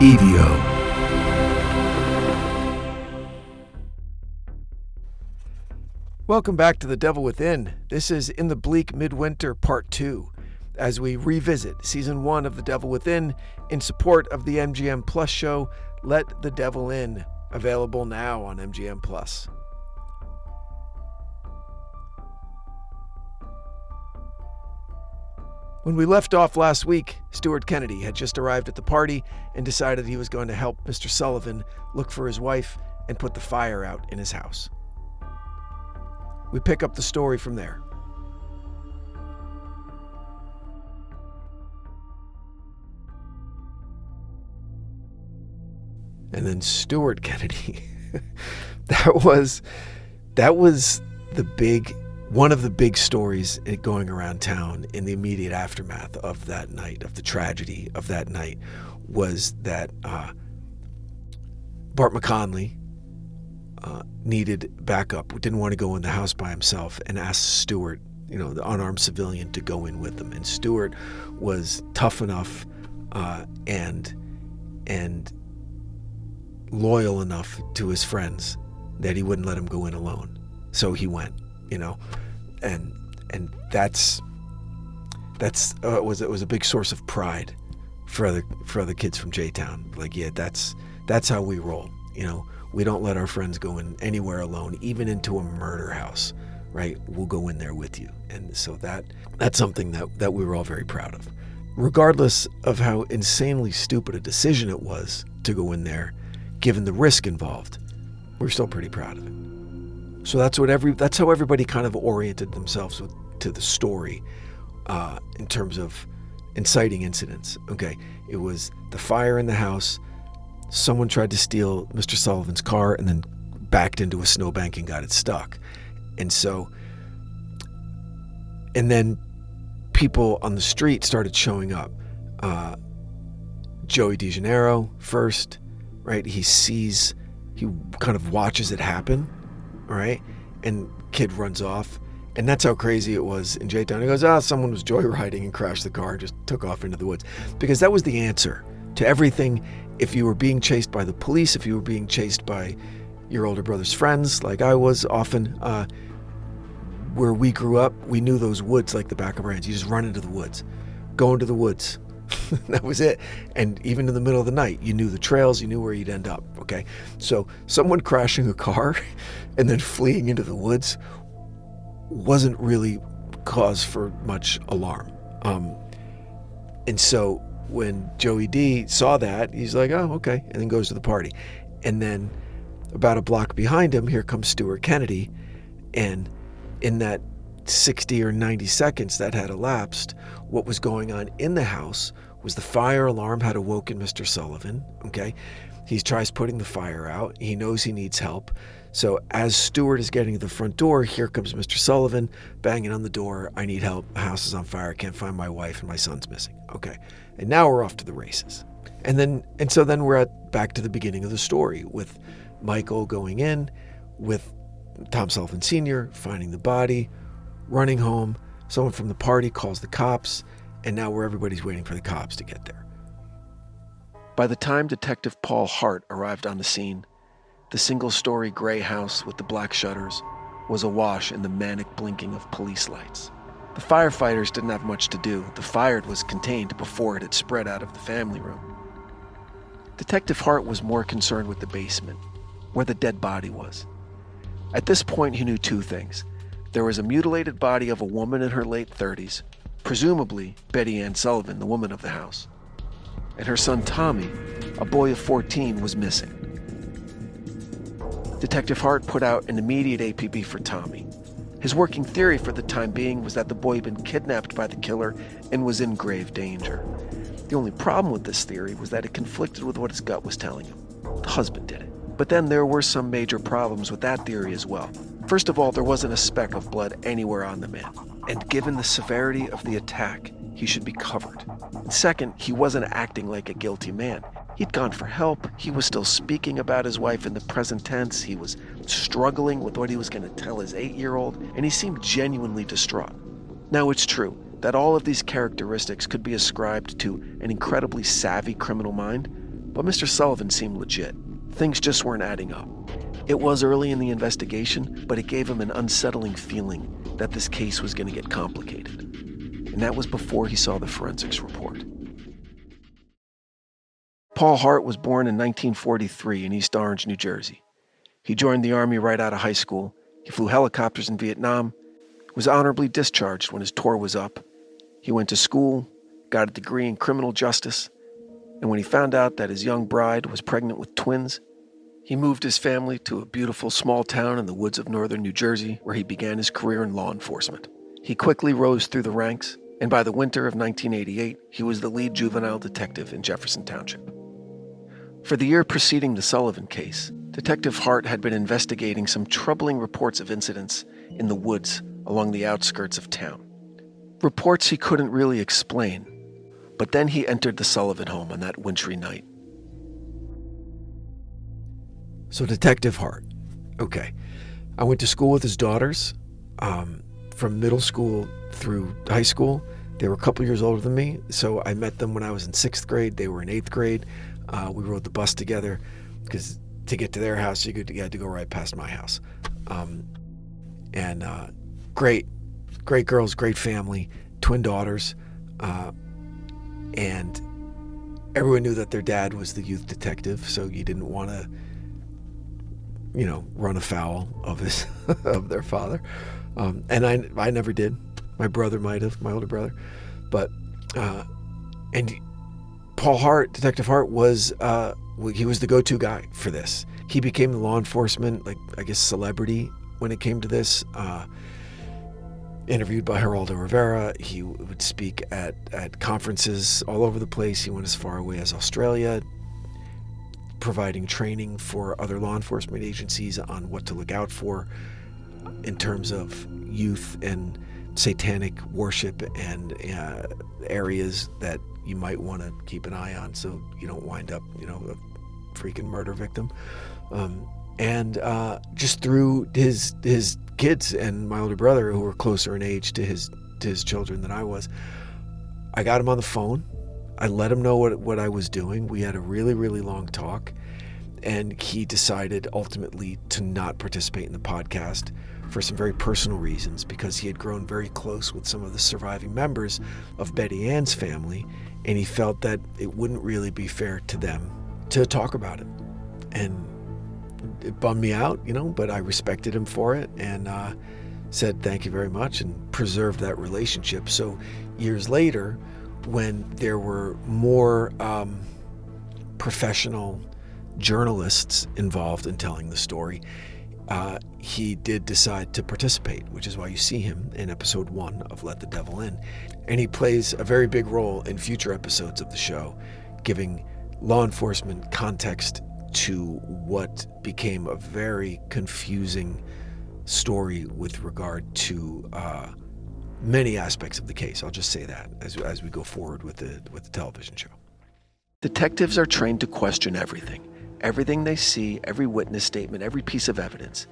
EVO. Welcome back to The Devil Within. This is In the Bleak Midwinter Part 2, as we revisit Season 1 of The Devil Within in support of the MGM Plus show, Let the Devil In, available now on MGM Plus. When we left off last week, Stuart Kennedy had just arrived at the party and decided he was going to help Mr. Sullivan look for his wife and put the fire out in his house. We pick up the story from there. And then Stuart Kennedy. that was one of the big stories going around town in the immediate aftermath of that night, of the tragedy of that night, was that Bart McConley needed backup, didn't want to go in the house by himself, and asked Stuart, the unarmed civilian, to go in with him. And Stuart was tough enough and loyal enough to his friends that he wouldn't let him go in alone. So he went, and it was a big source of pride for other kids from J-Town. Like, yeah, that's how we roll. We don't let our friends go in anywhere alone, even into a murder house, right? We'll go in there with you. And so that's something that we were all very proud of. Regardless of how insanely stupid a decision it was to go in there, given the risk involved, we're still pretty proud of it. So that's how everybody kind of oriented themselves to the story in terms of inciting incidents. Okay, it was the fire in the house. Someone tried to steal Mr. Sullivan's car and then backed into a snowbank and got it stuck. And then people on the street started showing up. Joey DeGennaro first, right? He kind of watches it happen, right? And kid runs off. And that's how crazy it was in J-Town. He goes, someone was joyriding and crashed the car and just took off into the woods. Because that was the answer to everything. If you were being chased by the police, if you were being chased by your older brother's friends, like I was often, where we grew up, we knew those woods like the back of our hands. You just run into the woods, go into the woods. That was it. And even in the middle of the night, you knew the trails, you knew where you'd end up, okay? So someone crashing a car and then fleeing into the woods wasn't really cause for much alarm. And so when Joey D saw that, he's like, oh, okay, and then goes to the party. And then about a block behind him, here comes Stuart Kennedy. And in that 60 or 90 seconds that had elapsed, what was going on in the house was the fire alarm had awoken Mr. Sullivan, okay? He tries putting the fire out. He knows he needs help. So as Stuart is getting to the front door, here comes Mr. Sullivan banging on the door. I need help. The house is on fire. I can't find my wife and my son's missing. Okay. And now we're off to the races. And so then we're back to the beginning of the story with Michael going in, with Tom Sullivan Sr. finding the body, running home. Someone from the party calls the cops, and now everybody's waiting for the cops to get there. By the time Detective Paul Hart arrived on the scene, the single-story gray house with the black shutters was awash in the manic blinking of police lights. The firefighters didn't have much to do. The fire was contained before it had spread out of the family room. Detective Hart was more concerned with the basement, where the dead body was. At this point, he knew two things. There was a mutilated body of a woman in her late 30s, presumably Betty Ann Sullivan, the woman of the house. And her son Tommy, a boy of 14, was missing. Detective Hart put out an immediate APB for Tommy. His working theory for the time being was that the boy had been kidnapped by the killer and was in grave danger. The only problem with this theory was that it conflicted with what his gut was telling him. The husband did it. But then there were some major problems with that theory as well. First of all, there wasn't a speck of blood anywhere on the man. And given the severity of the attack, he should be covered. And second, he wasn't acting like a guilty man. He'd gone for help. He was still speaking about his wife in the present tense. He was struggling with what he was going to tell his 8-year-old, and he seemed genuinely distraught. Now, it's true. that all of these characteristics could be ascribed to an incredibly savvy criminal mind, but Mr. Sullivan seemed legit. Things just weren't adding up. It was early in the investigation, but it gave him an unsettling feeling that this case was going to get complicated. And that was before he saw the forensics report. Paul Hart was born in 1943 in East Orange, New Jersey. He joined the Army right out of high school. He flew helicopters in Vietnam, was honorably discharged when his tour was up. He went to school, got a degree in criminal justice, and when he found out that his young bride was pregnant with twins, he moved his family to a beautiful small town in the woods of northern New Jersey where he began his career in law enforcement. He quickly rose through the ranks, and by the winter of 1988, he was the lead juvenile detective in Jefferson Township. For the year preceding the Sullivan case, Detective Hart had been investigating some troubling reports of incidents in the woods along the outskirts of town. Reports he couldn't really explain, but then he entered the Sullivan home on that wintry night. So Detective Hart, okay. I went to school with his daughters from middle school through high school. They were a couple years older than me, so I met them when I was in 6th grade. They were in 8th grade. We rode the bus together because to get to their house, you had to go right past my house. Great girls, great family, twin daughters. And everyone knew that their dad was the youth detective, so you didn't want to, run afoul of of their father. And I never did. My brother might have, my older brother. But, and Paul Hart, Detective Hart, he was the go-to guy for this. He became the law enforcement, celebrity when it came to this. Interviewed by Geraldo Rivera, he would speak at conferences all over the place. He went as far away as Australia, providing training for other law enforcement agencies on what to look out for in terms of youth and satanic worship and areas that you might want to keep an eye on so you don't wind up, a freaking murder victim. Just through his kids and my older brother, who were closer in age to his children than I was, I got him on the phone. I let him know what I was doing. We had a really, really long talk, and he decided ultimately to not participate in the podcast for some very personal reasons, because he had grown very close with some of the surviving members of Betty Ann's family, and he felt that it wouldn't really be fair to them to talk about it. And it bummed me out, but I respected him for it and said thank you very much and preserved that relationship. So years later, when there were more professional journalists involved in telling the story, he did decide to participate, which is why you see him in episode 1 of Let the Devil In. And he plays a very big role in future episodes of the show, giving law enforcement context to what became a very confusing story with regard to many aspects of the case. I'll just say that as we go forward with the television show. Detectives are trained to question everything. Everything they see, every witness statement, every piece of evidence.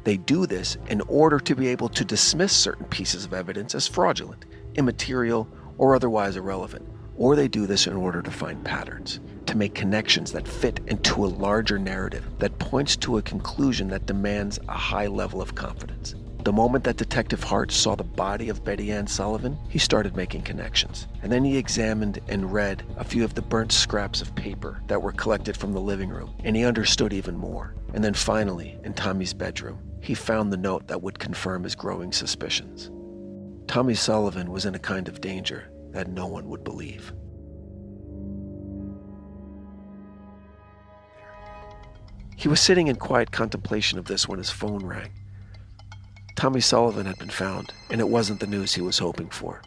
They do this in order to be able to dismiss certain pieces of evidence as fraudulent, immaterial, or otherwise irrelevant. Or they do this in order to find patterns, to make connections that fit into a larger narrative that points to a conclusion that demands a high level of confidence. The moment that Detective Hart saw the body of Betty Ann Sullivan, he started making connections. And then he examined and read a few of the burnt scraps of paper that were collected from the living room, and he understood even more. And then finally, in Tommy's bedroom, he found the note that would confirm his growing suspicions. Tommy Sullivan was in a kind of danger that no one would believe. He was sitting in quiet contemplation of this when his phone rang. Tommy Sullivan had been found, and it wasn't the news he was hoping for.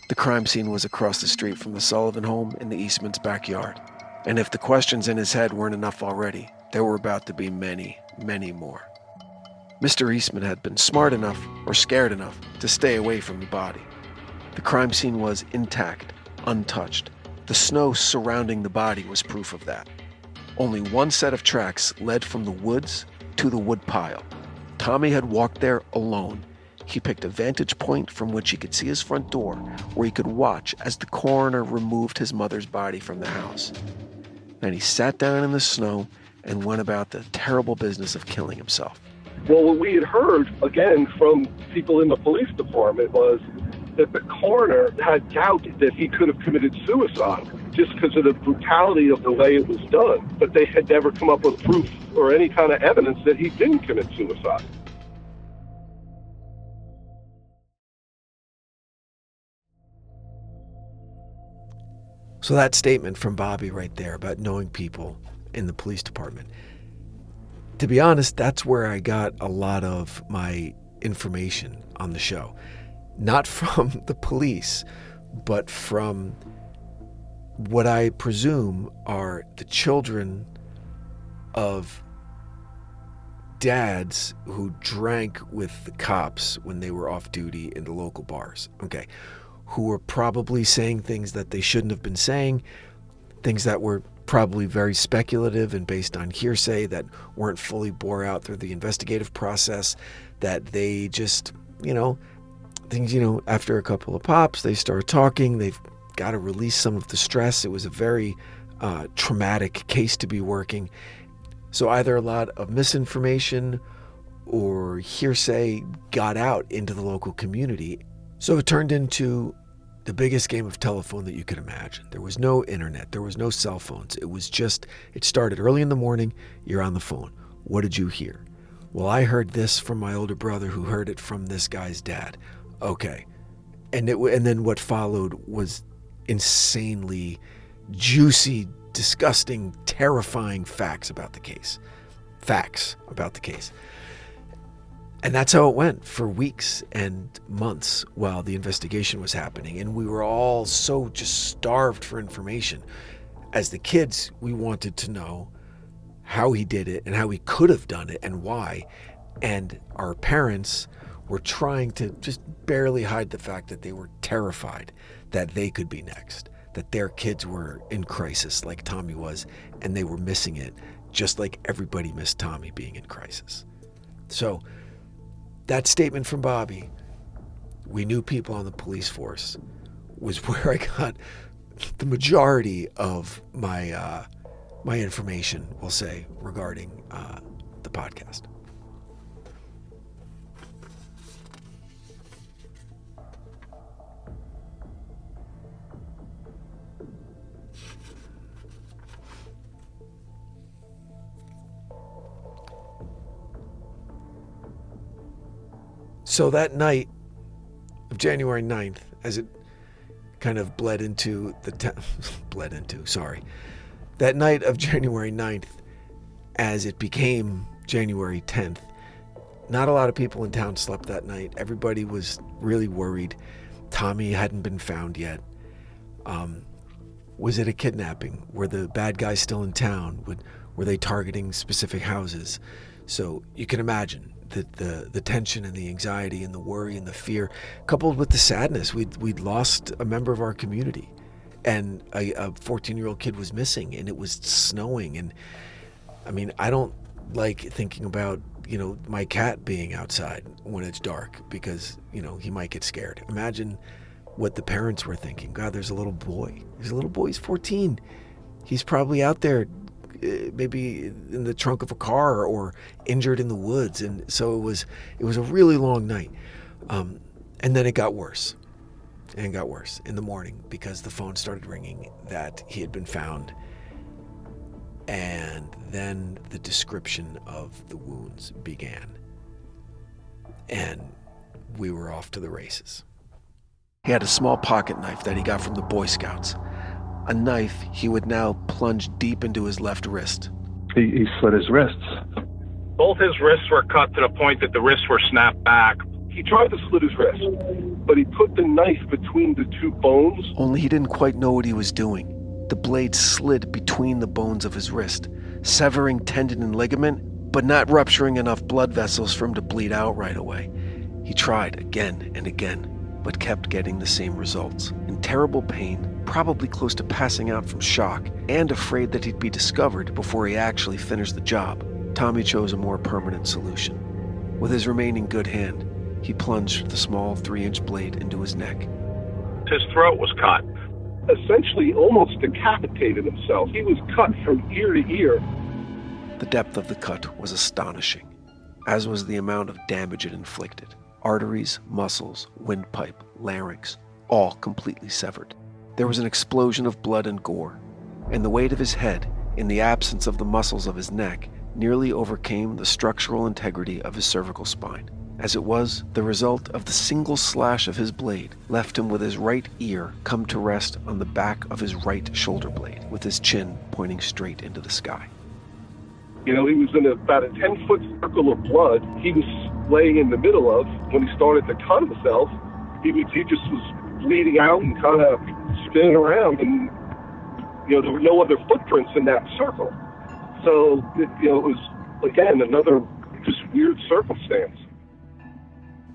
The crime scene was across the street from the Sullivan home in the Eastman's backyard. And if the questions in his head weren't enough already, there were about to be many, many more. Mr. Eastman had been smart enough, or scared enough, to stay away from the body. The crime scene was intact, untouched. The snow surrounding the body was proof of that. Only one set of tracks led from the woods to the woodpile. Tommy had walked there alone, He picked a vantage point from which he could see his front door, where he could watch as the coroner removed his mother's body from the house. Then he sat down in the snow and went about the terrible business of killing himself. Well, what we had heard, again, from people in the police department was that the coroner had doubt that he could have committed suicide just because of the brutality of the way it was done. But they had never come up with proof or any kind of evidence that he didn't commit suicide. So that statement from Bobby right there about knowing people in the police department, to be honest, that's where I got a lot of my information on the show. Not from the police, but from what I presume are the children of dads who drank with the cops when they were off duty in the local bars. Okay. Who were probably saying things that they shouldn't have been saying, things that were probably very speculative and based on hearsay that weren't fully bore out through the investigative process, that they just, things, after a couple of pops, they start talking, they've got to release some of the stress. It was a very traumatic case to be working. So either a lot of misinformation or hearsay got out into the local community. So it turned into the biggest game of telephone that you could imagine. There was no internet. There was no cell phones. It started early in the morning. You're on the phone. What did you hear? Well, I heard this from my older brother who heard it from this guy's dad. Okay. And then what followed was insanely juicy, disgusting, terrifying facts about the case. And that's how it went for weeks and months while the investigation was happening. And we were all so just starved for information. As the kids, we wanted to know how he did it and how he could have done it and why. And our parents were trying to just barely hide the fact that they were terrified that they could be next, that their kids were in crisis like Tommy was, and they were missing it, just like everybody missed Tommy being in crisis. So that statement from Bobby, we knew people on the police force, was where I got the majority of my my information, we'll say, regarding the podcast. So that night of January 9th, as it kind of bled into that night of January 9th, as it became January 10th, not a lot of people in town slept that night. Everybody was really worried. Tommy hadn't been found yet. Was it a kidnapping? Were the bad guys still in town? Were they targeting specific houses? So you can imagine the tension and the anxiety and the worry and the fear, coupled with the sadness. We'd lost a member of our community, and a 14-year-old kid was missing, and it was snowing. And I mean, I don't like thinking about, my cat being outside when it's dark because, he might get scared. Imagine what the parents were thinking. God, there's a little boy. He's 14. He's probably out there, maybe in the trunk of a car or injured in the woods. And so it was a really long night. And then it got worse. And it got worse in the morning because the phone started ringing that he had been found. And then the description of the wounds began. And we were off to the races. He had a small pocket knife that he got from the Boy Scouts. A knife he would now plunge deep into his left wrist. He slit his wrists. Both his wrists were cut to the point that the wrists were snapped back. He tried to slit his wrist, but he put the knife between the two bones. Only he didn't quite know what he was doing. The blade slid between the bones of his wrist, severing tendon and ligament, but not rupturing enough blood vessels for him to bleed out right away. He tried again and again, but kept getting the same results. In terrible pain, probably close to passing out from shock, and afraid that he'd be discovered before he actually finished the job, Tommy chose a more permanent solution. With his remaining good hand, he plunged the small 3-inch blade into his neck. His throat was cut. Essentially almost decapitated himself. He was cut from ear to ear. The depth of the cut was astonishing, as was the amount of damage it inflicted. Arteries, muscles, windpipe, larynx, all completely severed. There was an explosion of blood and gore, and the weight of his head, in the absence of the muscles of his neck, nearly overcame the structural integrity of his cervical spine. As it was, the result of the single slash of his blade left him with his right ear come to rest on the back of his right shoulder blade, with his chin pointing straight into the sky. He was in about a 10-foot circle of blood he was laying in the middle of. When he started to cut himself, he just was bleeding out and kind of spinning around, and there were no other footprints in that circle. So it was, again, another just weird circumstance.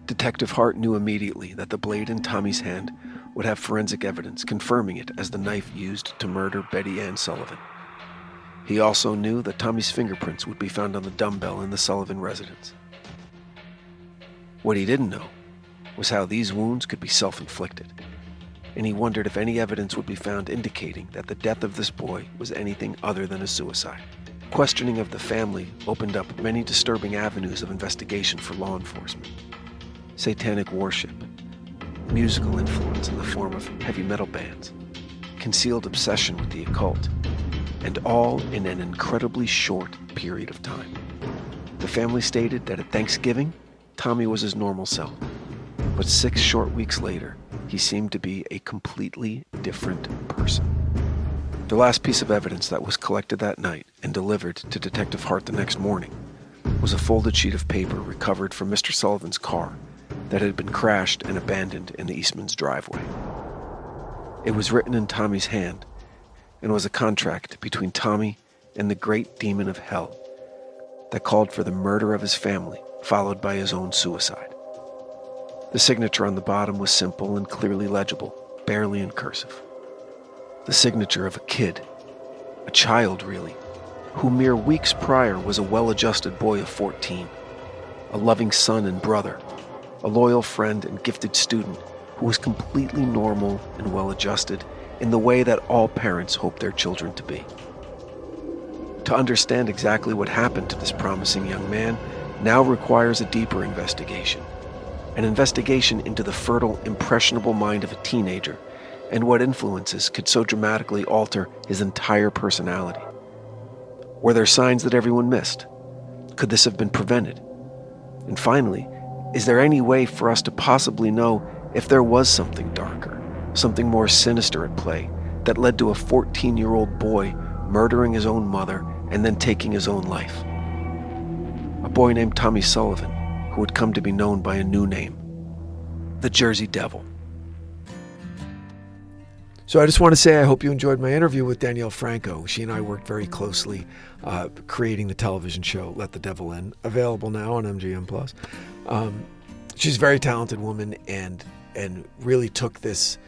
Detective Hart knew immediately that the blade in Tommy's hand would have forensic evidence confirming it as the knife used to murder Betty Ann Sullivan. He also knew that Tommy's fingerprints would be found on the dumbbell in the Sullivan residence. What he didn't know was how these wounds could be self-inflicted, and he wondered if any evidence would be found indicating that the death of this boy was anything other than a suicide. Questioning of the family opened up many disturbing avenues of investigation for law enforcement. Satanic worship, musical influence in the form of heavy metal bands, concealed obsession with the occult, and all in an incredibly short period of time. The family stated that at Thanksgiving, Tommy was his normal self, but 6 short weeks later, he seemed to be a completely different person. The last piece of evidence that was collected that night and delivered to Detective Hart the next morning was a folded sheet of paper recovered from Mr. Sullivan's car that had been crashed and abandoned in the Eastman's driveway. It was written in Tommy's hand and was a contract between Tommy and the great demon of hell that called for the murder of his family, followed by his own suicide. The signature on the bottom was simple and clearly legible, barely in cursive. The signature of a kid, a child really, who mere weeks prior was a well-adjusted boy of 14, a loving son and brother, a loyal friend and gifted student who was completely normal and well-adjusted in the way that all parents hope their children to be. To understand exactly what happened to this promising young man now requires a deeper investigation, an investigation into the fertile, impressionable mind of a teenager and what influences could so dramatically alter his entire personality. Were there signs that everyone missed? Could this have been prevented? And finally, is there any way for us to possibly know if there was something darker, something more sinister at play that led to a 14-year-old boy murdering his own mother and then taking his own life? A boy named Tommy Sullivan, who would come to be known by a new name, the Jersey Devil. So I just want to say I hope you enjoyed my interview with Danielle Franco. She and I worked very closely creating the television show Let the Devil In, available now on MGM+. She's a very talented woman and really took this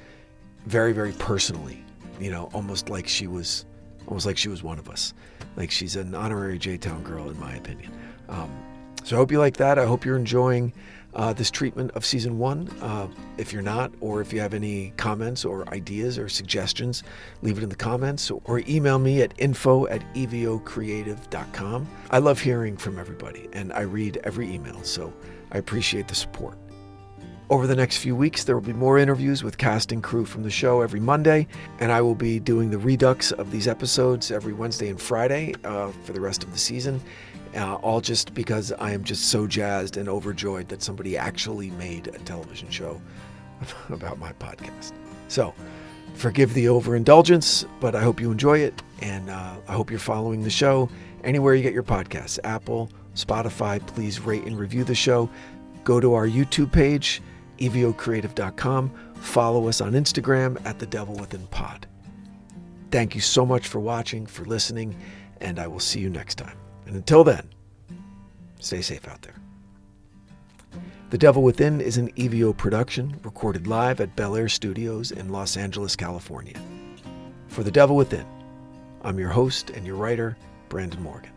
very, very personally, almost like she was one of us. Like she's an honorary J-Town girl, in my opinion. So I hope you like that. I hope you're enjoying this treatment of season 1. If you're not, or if you have any comments or ideas or suggestions, leave it in the comments or email me at info@evocreative.com. I love hearing from everybody and I read every email, so I appreciate the support. Over the next few weeks, there will be more interviews with cast and crew from the show every Monday, and I will be doing the redux of these episodes every Wednesday and Friday for the rest of the season. All just because I am just so jazzed and overjoyed that somebody actually made a television show about my podcast. So forgive the overindulgence, but I hope you enjoy it, and I hope you're following the show anywhere you get your podcasts. Apple, Spotify, please rate and review the show. Go to our YouTube page, evocreative.com. Follow us on Instagram at @TheDevilWithinPod. Thank you so much for watching, for listening, and I will see you next time. And until then, stay safe out there. The Devil Within is an EVO production recorded live at Bel Air Studios in Los Angeles, California. For The Devil Within, I'm your host and your writer, Branden Morgan.